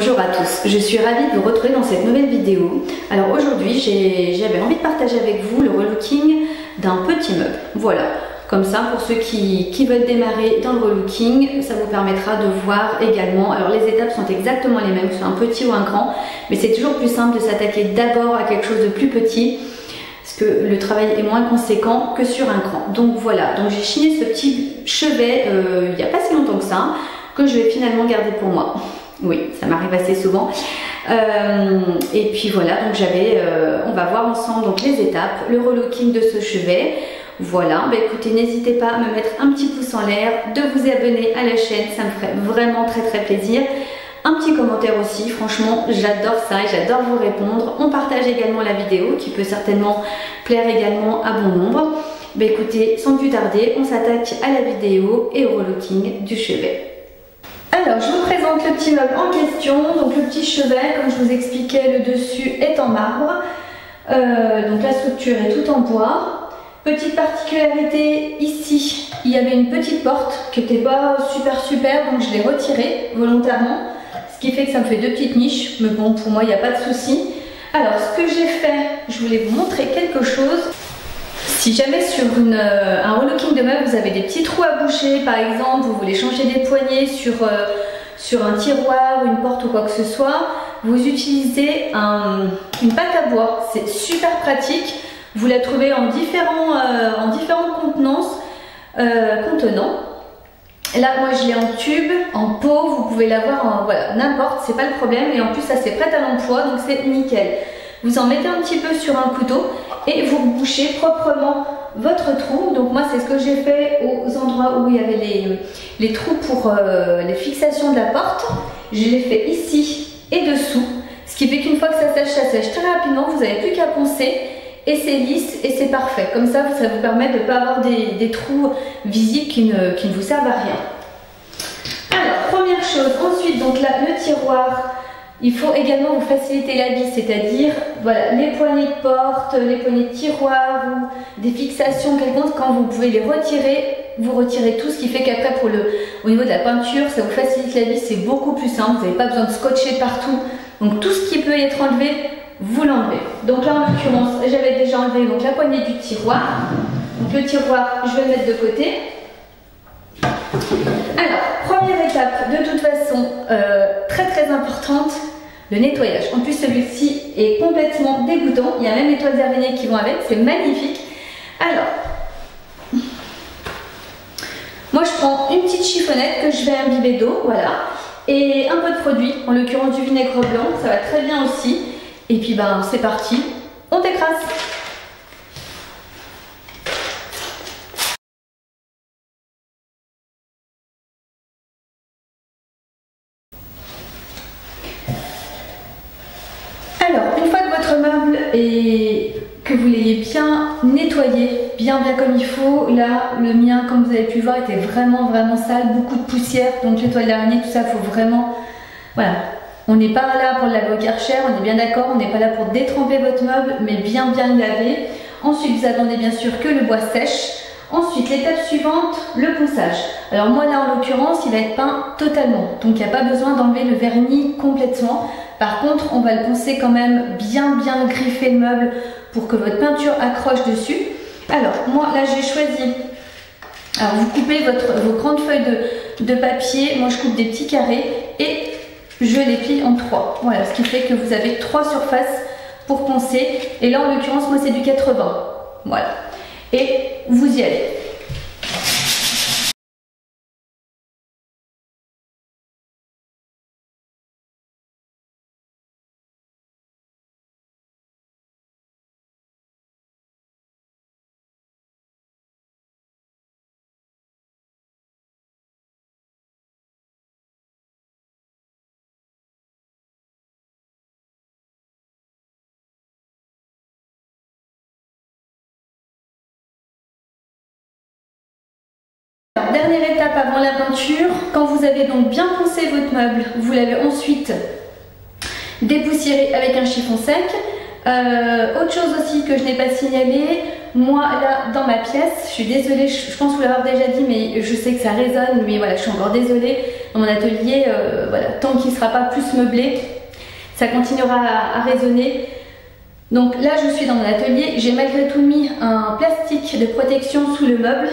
Bonjour à tous, je suis ravie de vous retrouver dans cette nouvelle vidéo. Alors aujourd'hui j'avais envie de partager avec vous le relooking d'un petit meuble. Voilà, comme ça pour ceux qui veulent démarrer dans le relooking, ça vous permettra de voir également. Alors les étapes sont exactement les mêmes, que ce soit un petit ou un grand, mais c'est toujours plus simple de s'attaquer d'abord à quelque chose de plus petit, parce que le travail est moins conséquent que sur un grand. Donc voilà, donc j'ai chiné ce petit chevet il n'y a pas si longtemps que ça, que je vais finalement garder pour moi. Oui, ça m'arrive assez souvent. Et puis voilà, donc on va voir ensemble donc les étapes, le relooking de ce chevet. Voilà, bah écoutez, n'hésitez pas à me mettre un petit pouce en l'air, de vous abonner à la chaîne, ça me ferait vraiment très plaisir. Un petit commentaire aussi, franchement j'adore ça et j'adore vous répondre. On partage également la vidéo qui peut certainement plaire également à bon nombre. Bah écoutez, sans plus tarder, on s'attaque à la vidéo et au relooking du chevet. Alors, je vous présente le petit meuble en question. Donc le petit chevet, comme je vous expliquais, le dessus est en marbre. Donc la structure est toute en bois. Petite particularité, ici, il y avait une petite porte qui n'était pas super, donc je l'ai retirée volontairement. Ce qui fait que ça me fait deux petites niches, mais bon, pour moi, il n'y a pas de souci. Alors, ce que j'ai fait, je voulais vous montrer quelque chose. Si jamais sur un relooking de meubles, vous avez des petits trous à boucher, par exemple, vous voulez changer des poignées sur un tiroir ou une porte ou quoi que ce soit, vous utilisez une pâte à bois. C'est super pratique. Vous la trouvez en différentes contenances, contenants. Là, moi, je l'ai en tube, en pot. Vous pouvez l'avoir en voilà, n'importe, c'est pas le problème. Et en plus, ça c'est prêt à l'emploi, donc c'est nickel. Vous en mettez un petit peu sur un couteau et vous bouchez proprement votre trou. Donc moi c'est ce que j'ai fait aux endroits où il y avait les trous pour les fixations de la porte. Je l'ai fait ici et dessous. Ce qui fait qu'une fois que ça sèche très rapidement, vous n'avez plus qu'à poncer et c'est lisse et c'est parfait. Comme ça vous permet de ne pas avoir des trous visibles qui ne vous servent à rien. Alors première chose, ensuite donc là le tiroir. Il faut également vous faciliter la vie, c'est-à-dire voilà, les poignées de porte, les poignées de tiroir ou des fixations quelconques, quand vous pouvez les retirer, vous retirez tout, ce qui fait qu'après au niveau de la peinture, ça vous facilite la vie, c'est beaucoup plus simple, vous n'avez pas besoin de scotcher partout. Donc tout ce qui peut être enlevé, vous l'enlevez. Donc là en l'occurrence, j'avais déjà enlevé donc, la poignée du tiroir. Donc le tiroir, je vais le mettre de côté. Alors, première étape, de toute façon, très importante, le nettoyage. En plus, celui-ci est complètement dégoûtant. Il y a même les toiles d'araignée qui vont avec, c'est magnifique. Alors, moi je prends une petite chiffonnette que je vais imbiber d'eau, voilà, et un peu de produit, en l'occurrence du vinaigre blanc, ça va très bien aussi. Et puis ben c'est parti, on décrasse. Alors, une fois que votre meuble est que vous l'ayez bien nettoyé, bien comme il faut, là, le mien, comme vous avez pu voir, était vraiment sale, beaucoup de poussière, donc les toiles d'araignée, tout ça, il faut vraiment, voilà. On n'est pas là pour le laver au Karcher, on est bien d'accord, on n'est pas là pour détremper votre meuble, mais bien le laver. Ensuite, vous attendez bien sûr que le bois sèche. Ensuite, l'étape suivante, le ponçage. Alors moi là, en l'occurrence, il va être peint totalement, donc il n'y a pas besoin d'enlever le vernis complètement. Par contre, on va le poncer quand même bien griffer le meuble pour que votre peinture accroche dessus. Alors, moi là, j'ai choisi... Alors, vous coupez vos grandes feuilles de papier. Moi, je coupe des petits carrés et je les plie en 3. Voilà, ce qui fait que vous avez 3 surfaces pour poncer. Et là, en l'occurrence, moi, c'est du 80. Voilà. Et vous y allez. Alors, dernière étape avant la peinture, quand vous avez donc bien poncé votre meuble, vous l'avez ensuite dépoussiéré avec un chiffon sec. Autre chose aussi que je n'ai pas signalé, Moi là dans ma pièce, je suis désolée, je pense vous l'avoir déjà dit, mais je sais que ça résonne, mais voilà, je suis encore désolée. Dans mon atelier, voilà, tant qu'il ne sera pas plus meublé, ça continuera à résonner. Donc là je suis dans mon atelier, j'ai malgré tout mis un plastique de protection sous le meuble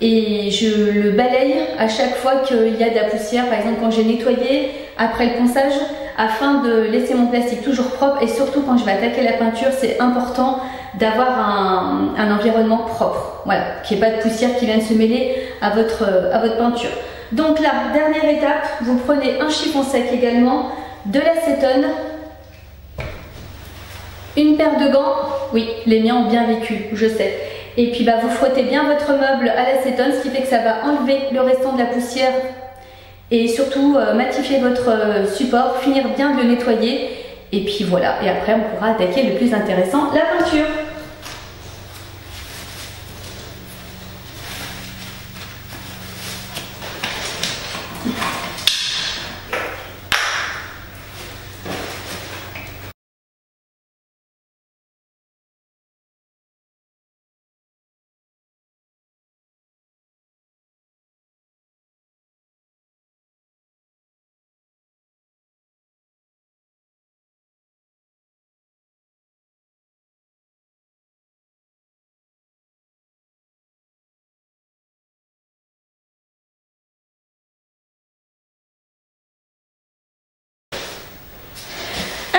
et je le balaye à chaque fois qu'il y a de la poussière, par exemple quand j'ai nettoyé après le ponçage, afin de laisser mon plastique toujours propre, et surtout quand je vais attaquer la peinture, c'est important d'avoir un environnement propre, voilà, qu'il n'y ait pas de poussière qui vienne se mêler à votre peinture. Donc là, dernière étape, vous prenez un chiffon sec également, de l'acétone, une paire de gants, oui, les miens ont bien vécu, je sais. Et puis vous frottez bien votre meuble à l'acétone, ce qui fait que ça va enlever le restant de la poussière et surtout matifier votre support, finir bien de le nettoyer. Et puis voilà, et après on pourra attaquer le plus intéressant, la peinture.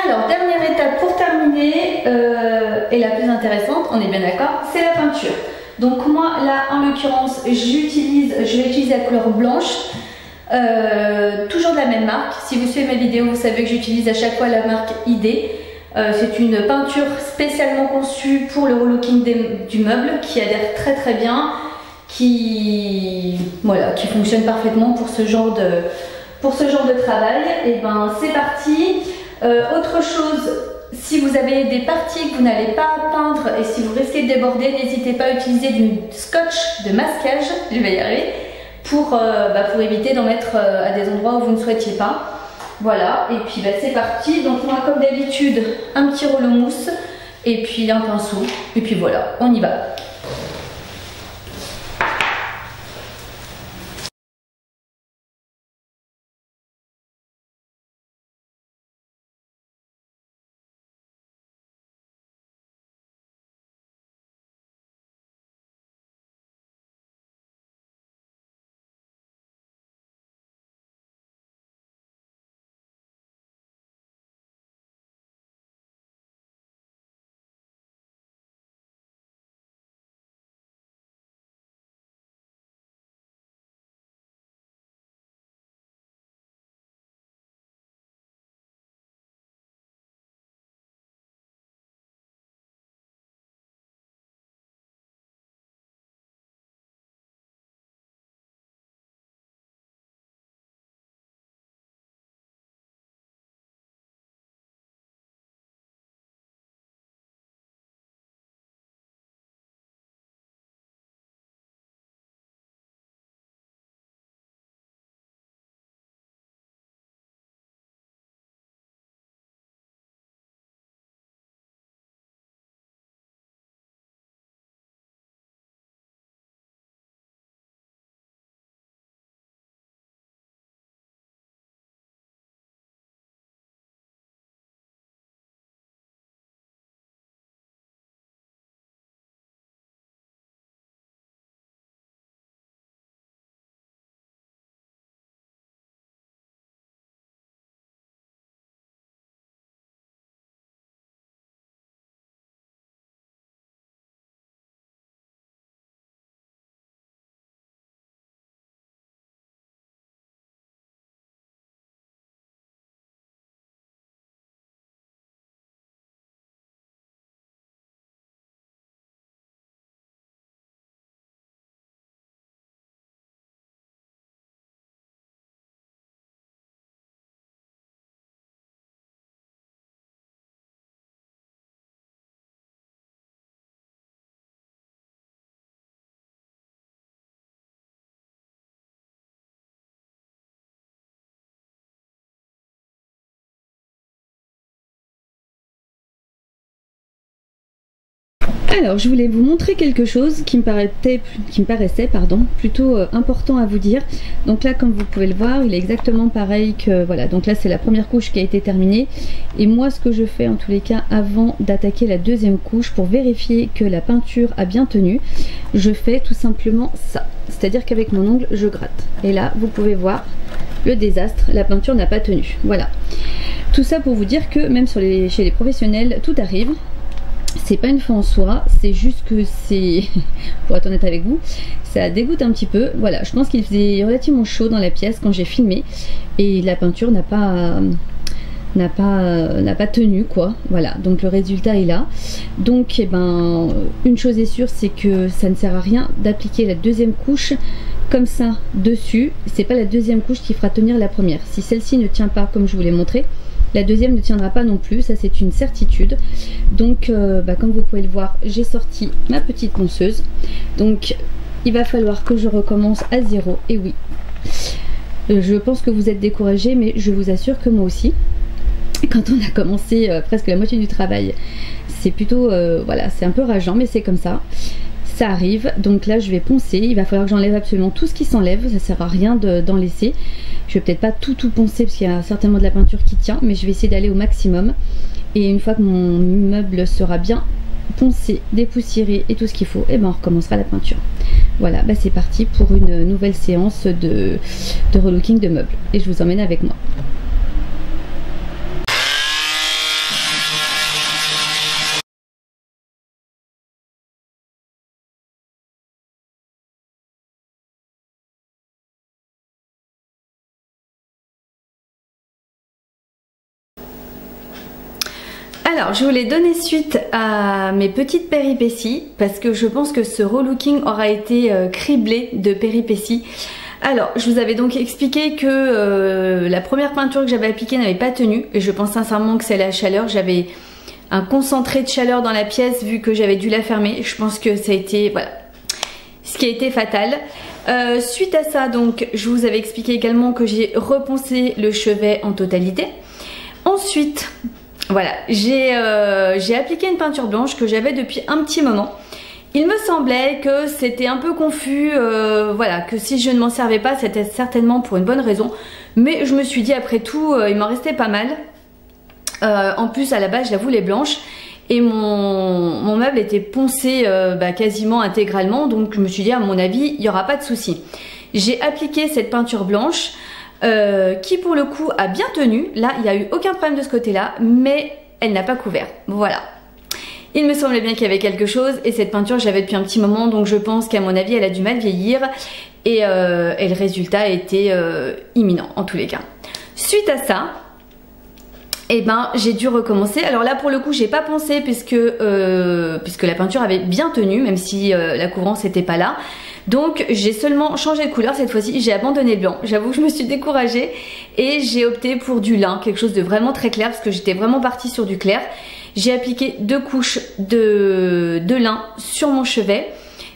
Alors, dernière étape pour terminer, et la plus intéressante, on est bien d'accord, c'est la peinture. Donc moi, là, en l'occurrence, je vais utiliser la couleur blanche, toujours de la même marque. Si vous suivez mes vidéos, vous savez que j'utilise à chaque fois la marque ID. C'est une peinture spécialement conçue pour le relooking du meuble, qui adhère très très bien, qui fonctionne parfaitement pour ce genre de travail. Et ben c'est parti. Autre chose, si vous avez des parties que vous n'allez pas peindre et si vous risquez de déborder, n'hésitez pas à utiliser du scotch de masquage, je vais y arriver, pour éviter d'en mettre à des endroits où vous ne souhaitiez pas. Voilà, et puis c'est parti. Donc moi comme d'habitude, un petit rouleau mousse et puis un pinceau, et puis voilà, on y va. Alors je voulais vous montrer quelque chose qui me paraissait plutôt important à vous dire. Donc là, comme vous pouvez le voir, il est exactement pareil que voilà. Donc là c'est la première couche qui a été terminée, et moi ce que je fais en tous les cas avant d'attaquer la deuxième couche pour vérifier que la peinture a bien tenu, je fais tout simplement ça, c'est à dire qu'avec mon ongle je gratte, et là vous pouvez voir le désastre, la peinture n'a pas tenu. Voilà, tout ça pour vous dire que même chez les professionnels tout arrive. C'est pas une fin en soi, c'est juste que c'est, pour être honnête avec vous, ça dégoûte un petit peu. Voilà, je pense qu'il faisait relativement chaud dans la pièce quand j'ai filmé, et la peinture n'a pas tenu quoi. Voilà, donc le résultat est là. Donc une chose est sûre, c'est que ça ne sert à rien d'appliquer la deuxième couche comme ça dessus. C'est pas la deuxième couche qui fera tenir la première. Si celle-ci ne tient pas comme je vous l'ai montré, la deuxième ne tiendra pas non plus, ça c'est une certitude. Donc comme vous pouvez le voir, j'ai sorti ma petite ponceuse. Donc il va falloir que je recommence à zéro. Et oui, je pense que vous êtes découragés, mais je vous assure que moi aussi. Quand on a commencé presque la moitié du travail, c'est plutôt, voilà, c'est un peu rageant, mais c'est comme ça. Ça arrive. Donc là je vais poncer, il va falloir que j'enlève absolument tout ce qui s'enlève, ça sert à rien d'en laisser. Je vais peut-être pas tout poncer parce qu'il y a certainement de la peinture qui tient, mais je vais essayer d'aller au maximum. Et une fois que mon meuble sera bien poncé, dépoussiéré et tout ce qu'il faut, et on recommencera la peinture. Voilà, c'est parti pour une nouvelle séance de relooking de meubles, et je vous emmène avec moi. Alors je voulais donner suite à mes petites péripéties parce que je pense que ce relooking aura été criblé de péripéties. Alors je vous avais donc expliqué que la première peinture que j'avais appliquée n'avait pas tenu, et je pense sincèrement que c'est la chaleur. J'avais un concentré de chaleur dans la pièce vu que j'avais dû la fermer. Je pense que ça a été, voilà, ce qui a été fatal. Suite à ça, donc je vous avais expliqué également que j'ai reponcé le chevet en totalité. Ensuite, voilà, j'ai appliqué une peinture blanche que j'avais depuis un petit moment. Il me semblait que c'était un peu confus, voilà, que si je ne m'en servais pas, c'était certainement pour une bonne raison. Mais je me suis dit, après tout, il m'en restait pas mal. En plus, à la base, je la voulais blanche. Et mon meuble était poncé quasiment intégralement. Donc je me suis dit, à mon avis, il n'y aura pas de souci. J'ai appliqué cette peinture blanche. Qui pour le coup a bien tenu. Là il n'y a eu aucun problème de ce côté là, mais elle n'a pas couvert. Voilà, il me semblait bien qu'il y avait quelque chose, et cette peinture j'avais depuis un petit moment, donc je pense qu'à mon avis elle a du mal vieillir, et le résultat était imminent en tous les cas. Suite à ça, j'ai dû recommencer. Alors là pour le coup j'ai pas poncé puisque la peinture avait bien tenu, même si la couvrance n'était pas là. Donc j'ai seulement changé de couleur cette fois-ci, j'ai abandonné le blanc. J'avoue que je me suis découragée et j'ai opté pour du lin, quelque chose de vraiment très clair parce que j'étais vraiment partie sur du clair. J'ai appliqué 2 couches de lin sur mon chevet.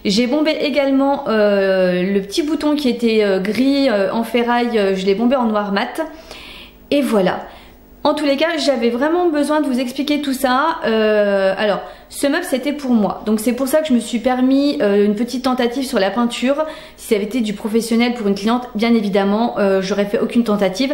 J'ai bombé également le petit bouton qui était gris en ferraille, je l'ai bombé en noir mat. Et voilà. En tous les cas, j'avais vraiment besoin de vous expliquer tout ça. Alors, ce meuble, c'était pour moi. Donc, c'est pour ça que je me suis permis une petite tentative sur la peinture. Si ça avait été du professionnel pour une cliente, bien évidemment, j'aurais fait aucune tentative.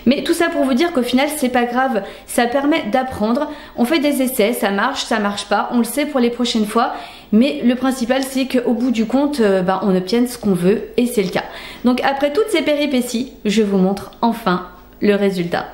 Mais tout ça pour vous dire qu'au final, c'est pas grave. Ça permet d'apprendre. On fait des essais, ça marche pas. On le sait pour les prochaines fois. Mais le principal, c'est qu'au bout du compte, on obtienne ce qu'on veut. Et c'est le cas. Donc, après toutes ces péripéties, je vous montre enfin le résultat.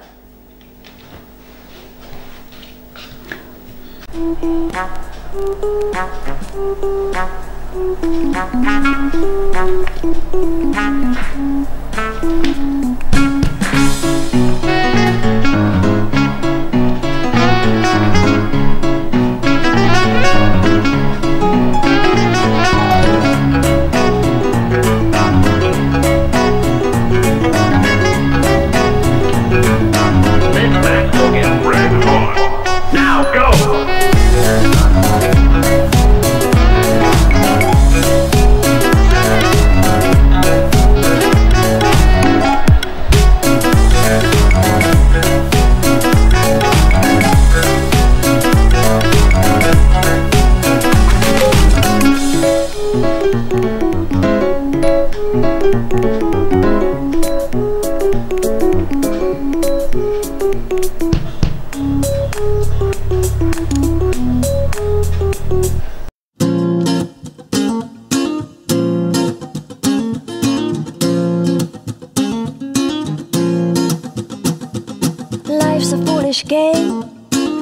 game?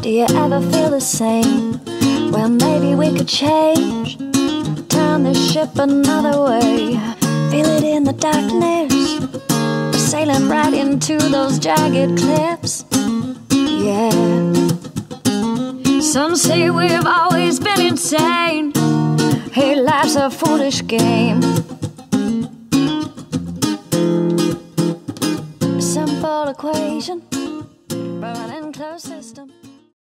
Do you ever feel the same? Well, maybe we could change, turn the ship another way. Feel it in the darkness, we're sailing right into those jagged cliffs. Yeah. Some say we've always been insane. Hey, life's a foolish game. A simple equation, running closed system.